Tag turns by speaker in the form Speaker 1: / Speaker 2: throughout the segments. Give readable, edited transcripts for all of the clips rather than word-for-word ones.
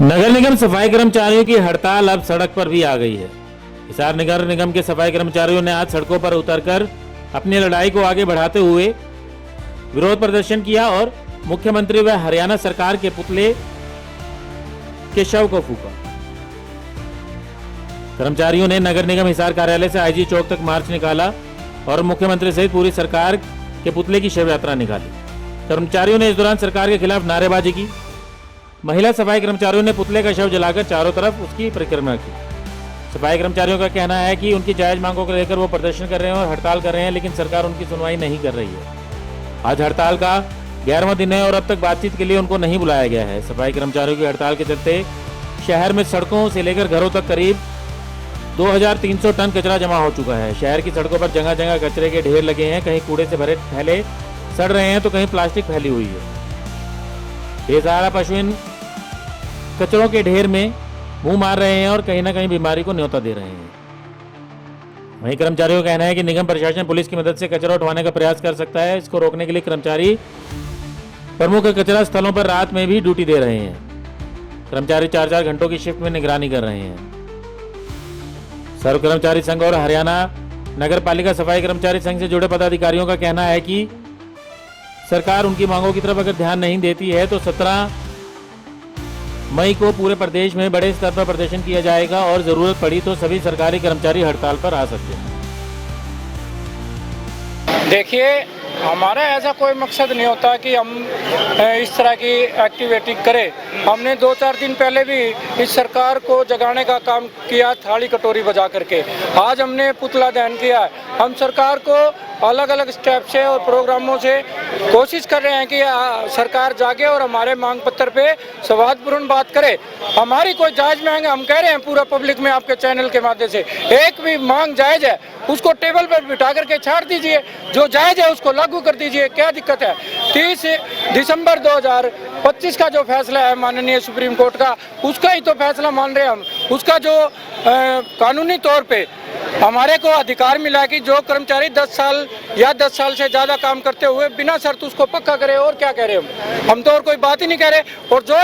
Speaker 1: नगर निगम सफाई कर्मचारियों की हड़ताल अब सड़क पर भी आ गई है। हिसार नगर निगम के सफाई कर्मचारियों ने आज सड़कों पर उतरकर अपनी लड़ाई को आगे बढ़ाते हुए विरोध प्रदर्शन किया और मुख्यमंत्री व हरियाणा सरकार के पुतले के शव को फूंका। कर्मचारियों ने नगर निगम हिसार कार्यालय से आईजी चौक तक मार्च निकाला और मुख्यमंत्री सहित पूरी सरकार के पुतले की शव यात्रा निकाली। कर्मचारियों ने इस दौरान सरकार के खिलाफ नारेबाजी की। महिला सफाई कर्मचारियों ने पुतले का शव जलाकर चारों तरफ उसकी परिक्रमा की। सफाई कर्मचारियों का कहना है कि उनकी जायज मांगों को लेकर वो प्रदर्शन कर रहे हैं और हड़ताल कर रहे हैं, लेकिन सरकार उनकी सुनवाई नहीं कर रही है। आज हड़ताल का 11वां दिन है और अब तक बातचीत के लिए उनको नहीं बुलाया गया है। सफाई कर्मचारियों की हड़ताल के चलते शहर में सड़कों से लेकर घरों तक करीब 2300 टन कचरा जमा हो चुका है। शहर की सड़कों पर जगह जगह कचरे के ढेर लगे हैं। कहीं कूड़े से भरे थैले सड़ रहे हैं तो कहीं प्लास्टिक फैली हुई है। बेसहारा पशु इन कचरों के ढेर में मुंह मार रहे हैं और कहीं ना कहीं बीमारी को न्योता दे रहे हैं। वहीं कर्मचारियों का कहना है कि निगम प्रशासन पुलिस की मदद से कचरा उठवाने का प्रयास कर सकता है। इसको रोकने के लिए कर्मचारी प्रमुख कचरा स्थलों पर रात में भी ड्यूटी दे रहे हैं। कर्मचारी 4-4 घंटों की शिफ्ट में निगरानी कर रहे हैं। सर्व कर्मचारी संघ और हरियाणा नगर पालिका सफाई कर्मचारी संघ से जुड़े पदाधिकारियों का कहना है कि सरकार उनकी मांगों की तरफ अगर ध्यान नहीं देती है तो 17 मई को पूरे प्रदेश में बड़े स्तर पर प्रदर्शन किया जाएगा और जरूरत पड़ी तो सभी सरकारी कर्मचारी हड़ताल पर आ सकते हैं।
Speaker 2: देखिए, हमारा ऐसा कोई मकसद नहीं होता कि हम इस तरह की एक्टिविटी करें। हमने 2-4 दिन पहले भी इस सरकार को जगाने का काम किया, थाली कटोरी बजा करके। आज हमने पुतला दहन किया है। हम सरकार को अलग अलग स्टेप से और प्रोग्रामों से कोशिश कर रहे हैं कि सरकार जागे और हमारे मांग पत्र पे संवादपूर्ण बात करे। हमारी कोई जायज मांग, हम कह रहे हैं पूरा पब्लिक में आपके चैनल के माध्यम से, एक भी मांग जायज है उसको टेबल पर बिठा करके छाड़ दीजिए, जो जायज है उसको लागू कर दीजिए। क्या दिक्कत है? 30 दिसंबर 2025 का जो फैसला है माननीय सुप्रीम कोर्ट का, उसका ही तो फैसला मान रहे हैं हम। उसका जो कानूनी तौर पे हमारे को अधिकार मिला कि जो कर्मचारी 10 साल या 10 साल से ज़्यादा काम करते हुए बिना शर्त उसको पक्का करे। और क्या कह रहे हम तो और कोई बात ही नहीं कह रहे। और जो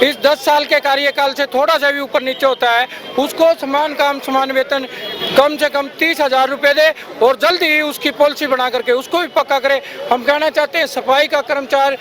Speaker 2: इस 10 साल के कार्यकाल से थोड़ा सा भी ऊपर नीचे होता है उसको समान काम समान वेतन कम से कम 30,000 रुपये दे और जल्दी ही उसकी पॉलिसी बना करके उसको भी पक्का करे। हम कहना चाहते हैं सफाई का कर्मचारी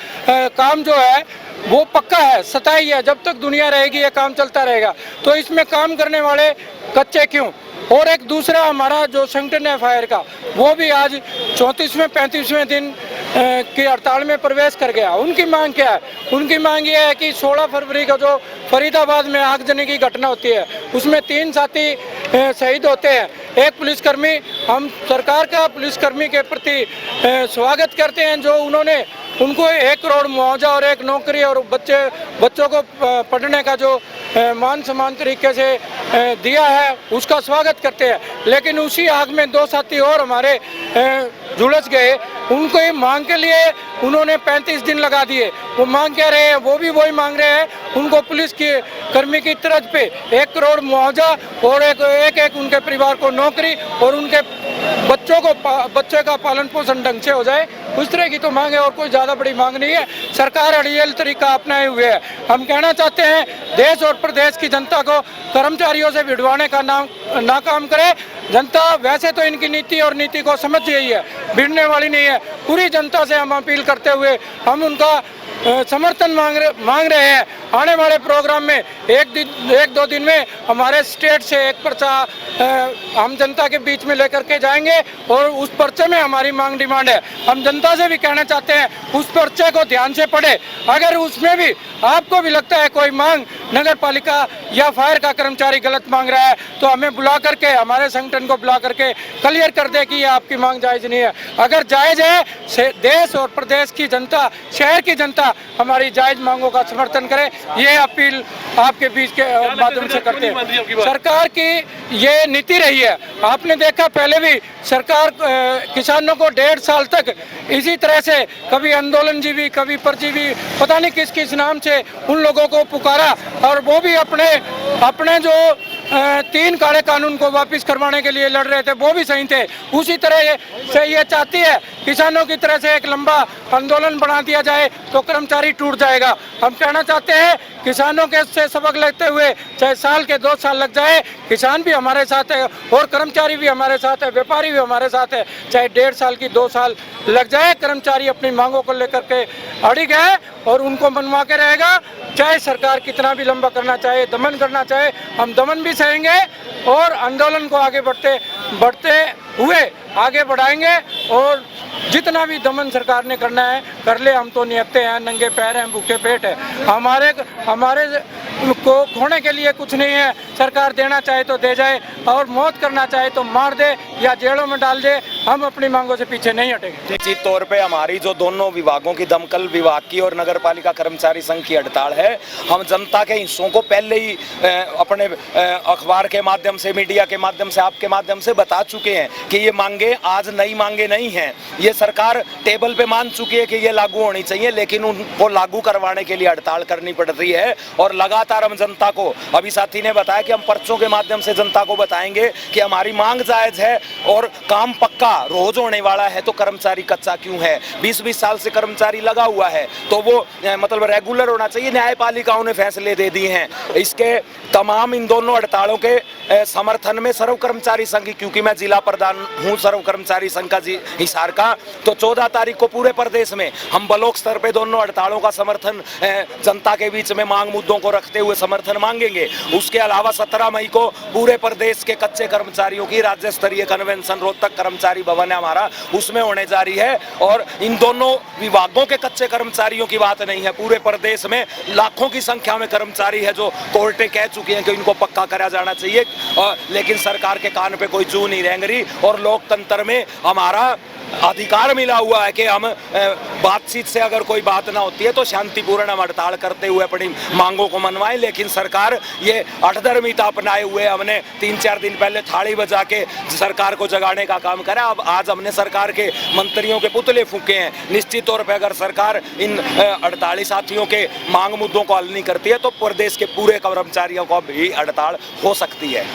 Speaker 2: काम जो है वो पक्का है, सताई है। जब तक दुनिया रहेगी ये काम चलता रहेगा। तो इसमें काम करने वाले कच्चे क्यों? और एक दूसरा हमारा जो संगठन है फायर का, वो भी आज 34वें-35वें दिन की हड़ताल में प्रवेश कर गया। उनकी मांग क्या है? उनकी मांग ये है कि 16 फरवरी को जो फरीदाबाद में आगजनी की घटना होती है उसमें 3 साथी शहीद होते हैं, एक पुलिसकर्मी। हम सरकार का पुलिसकर्मी के प्रति स्वागत करते हैं जो उन्होंने उनको 1 करोड़ मुआवजा और 1 नौकरी और बच्चों को पढ़ने का जो मान सम्मान तरीके से दिया है उसका स्वागत करते हैं। लेकिन उसी आग में 2 साथी और हमारे झुलस गए। उनको ये मांग के लिए उन्होंने 35 दिन लगा दिए। वो मांग क्या रहे हैं? वो भी वही मांग रहे हैं। उनको पुलिस के कर्मी की तर्ज पे 1 करोड़ मुआवजा और एक उनके परिवार को नौकरी और उनके बच्चे का पालन पोषण ढंग से हो जाए, उस तरह की तो मांग है और कोई ज़्यादा बड़ी मांग नहीं है। सरकार अड़ियल तरीका अपनाए हुए है। हम कहना चाहते हैं देश और प्रदेश की जनता को कर्मचारियों से भिड़वाने का ना काम करे। जनता वैसे तो इनकी नीति और नीति को समझ गई है, भिड़ने वाली नहीं है। पूरी जनता से हम अपील करते हुए हम उनका समर्थन मांग रहे हैं। आने वाले प्रोग्राम में 1-2 दिन में हमारे स्टेट से एक पर्चा हम जनता के बीच में लेकर के जाएंगे और उस पर्चे में हमारी मांग डिमांड है। हम जनता से भी कहना चाहते हैं उस पर्चे को ध्यान से पढ़े। अगर उसमें भी आपको भी लगता है कोई मांग नगर पालिका या फायर का कर्मचारी गलत मांग रहा है तो हमें बुला करके, हमारे संगठन को बुला करके क्लियर कर दे कि ये आपकी मांग जायज़ नहीं है। अगर जायज़ है, देश और प्रदेश की जनता, शहर की जनता हमारी जायज़ मांगों का समर्थन करे। ये अपील आपके बीच के माध्यम से करते हैं। सरकार की ये नीति रही है। आपने देखा पहले भी सरकार किसानों को 1.5 साल तक इसी तरह से कभी आंदोलनजीवी, कभी परजीवी, पता नहीं किस किस नाम से उन लोगों को पुकारा और वो भी अपने जो 3 काले कानून को वापस करवाने के लिए लड़ रहे थे, वो भी सही थे। उसी तरह से ये चाहती है किसानों की तरह से एक लंबा आंदोलन बना दिया जाए तो कर्मचारी टूट जाएगा। हम कहना चाहते हैं किसानों के से सबक लेते हुए चाहे साल के 2 साल लग जाए, किसान भी हमारे साथ है और कर्मचारी भी हमारे साथ है, व्यापारी भी हमारे साथ है। चाहे 1.5 साल की 2 साल लग जाए, कर्मचारी अपनी मांगों को लेकर के अड़िग है और उनको मनवा के रहेगा। चाहे सरकार कितना भी लंबा करना चाहे, दमन करना चाहे, हम दमन भी सहेंगे और आंदोलन को आगे बढ़ते हुए आगे बढ़ाएंगे। और जितना भी दमन सरकार ने करना है कर ले, हम तो निहत्ते हैं, नंगे पैर हैं, भूखे पेट है। हमारे को खोने के लिए कुछ नहीं है। सरकार देना चाहे तो दे जाए और मौत करना चाहे तो मार दे या जेलों में डाल दे, हम अपनी मांगों से पीछे नहीं हटेंगे।
Speaker 3: निश्चित तौर पे हमारी जो दोनों विभागों की, दमकल विभाग की और नगर पालिका कर्मचारी संघ की हड़ताल है, हम जनता के हिस्सों को पहले ही अपने अखबार के माध्यम से, मीडिया के माध्यम से, आपके माध्यम से बता चुके हैं कि ये मांगे आज नई मांगे नहीं हैं। ये सरकार टेबल पे मान चुकी है कि ये लागू होनी चाहिए, लेकिन उनको लागू करवाने के लिए हड़ताल करनी पड़ रही है। और लगातार हम जनता को, अभी साथी ने बताया कि हम पर्चों के माध्यम से जनता को बताएंगे कि हमारी मांग जायज है और काम पक्का रोज होने वाला है, तो कर्मचारी कच्चा क्यों है? 20-20 साल से कर्मचारी लगा हुआ है तो वो मतलब रेगुलर होना चाहिए। न्यायपालिकाओं ने फैसले दे दिए हैं। इसके तमाम इन दोनों हड़तालों के समर्थन में सर्व कर्मचारी संघ, क्योंकि मैं जिला प्रधान हूँ सर्व कर्मचारी संघ का हिसार का, तो 14 तारीख को पूरे प्रदेश में हम ब्लॉक स्तर पे दोनों हड़तालों का समर्थन जनता के बीच में मांग मुद्दों को रखते हुए समर्थन मांगेंगे। उसके अलावा 17 मई को पूरे प्रदेश के कच्चे कर्मचारियों की राज्य स्तरीय कन्वेंशन रोहतक कर्मचारी भवन है हमारा, उसमें होने जा रही है। और इन दोनों विभागों के कच्चे कर्मचारियों की बात नहीं है, पूरे प्रदेश में लाखों की संख्या में कर्मचारी है जो कोर्टें कह चुकी हैं कि इनको पक्का करा जाना चाहिए, लेकिन सरकार के कान पे कोई चू नहीं रेंग रही। और लोकतंत्र में हमारा अधिकार मिला हुआ है कि हम बातचीत से अगर कोई बात ना होती है तो शांतिपूर्ण हम हड़ताल करते हुए अपनी मांगों को मनवाएं। लेकिन सरकार ये अठधर्मिता अपनाए हुए, हमने 3-4 दिन पहले थाली बजा के सरकार को जगाने का काम करा। अब आज हमने सरकार के मंत्रियों के पुतले फूके हैं। निश्चित तौर पर अगर सरकार इन हड़ताली साथियों के मांग मुद्दों को हल नहीं करती है तो प्रदेश के पूरे कर्मचारियों को भी हड़ताल हो सकती है।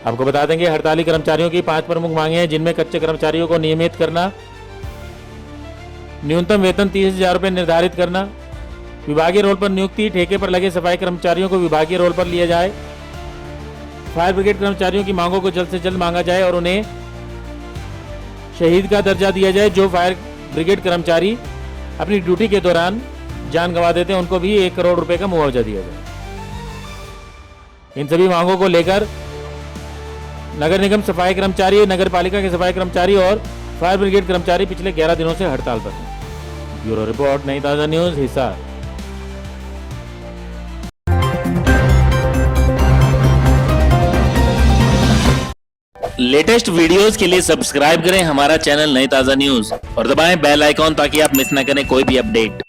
Speaker 1: आपको बता देंगे हड़ताली कर्मचारियों की 5 प्रमुख मांगे हैं, जिनमें कच्चे कर्मचारियों को नियमित करना, न्यूनतम वेतन 30,000 रुपये निर्धारित करना, विभागीय रोल पर नियुक्ति, ठेके पर लगे सफाई कर्मचारियों को विभागीय रोल पर लिया जाए, फायर ब्रिगेड कर्मचारियों की मांगों को जल्द से जल्द मांगा जाए और उन्हें शहीद का दर्जा दिया जाए। जो फायर ब्रिगेड कर्मचारी अपनी ड्यूटी के दौरान जान गंवा देते हैं उनको भी 1 करोड़ रुपए का मुआवजा दिया जाए। इन सभी मांगों को लेकर नगर निगम सफाई कर्मचारी, नगर पालिका के सफाई कर्मचारी और फायर ब्रिगेड कर्मचारी पिछले 11 दिनों से हड़ताल पर हैं। ब्यूरो रिपोर्ट, नई ताजा न्यूज, हिसार।
Speaker 4: लेटेस्ट वीडियोस के लिए सब्सक्राइब करें हमारा चैनल नई ताजा न्यूज और दबाएं बेल आइकॉन ताकि आप मिस न करें कोई भी अपडेट।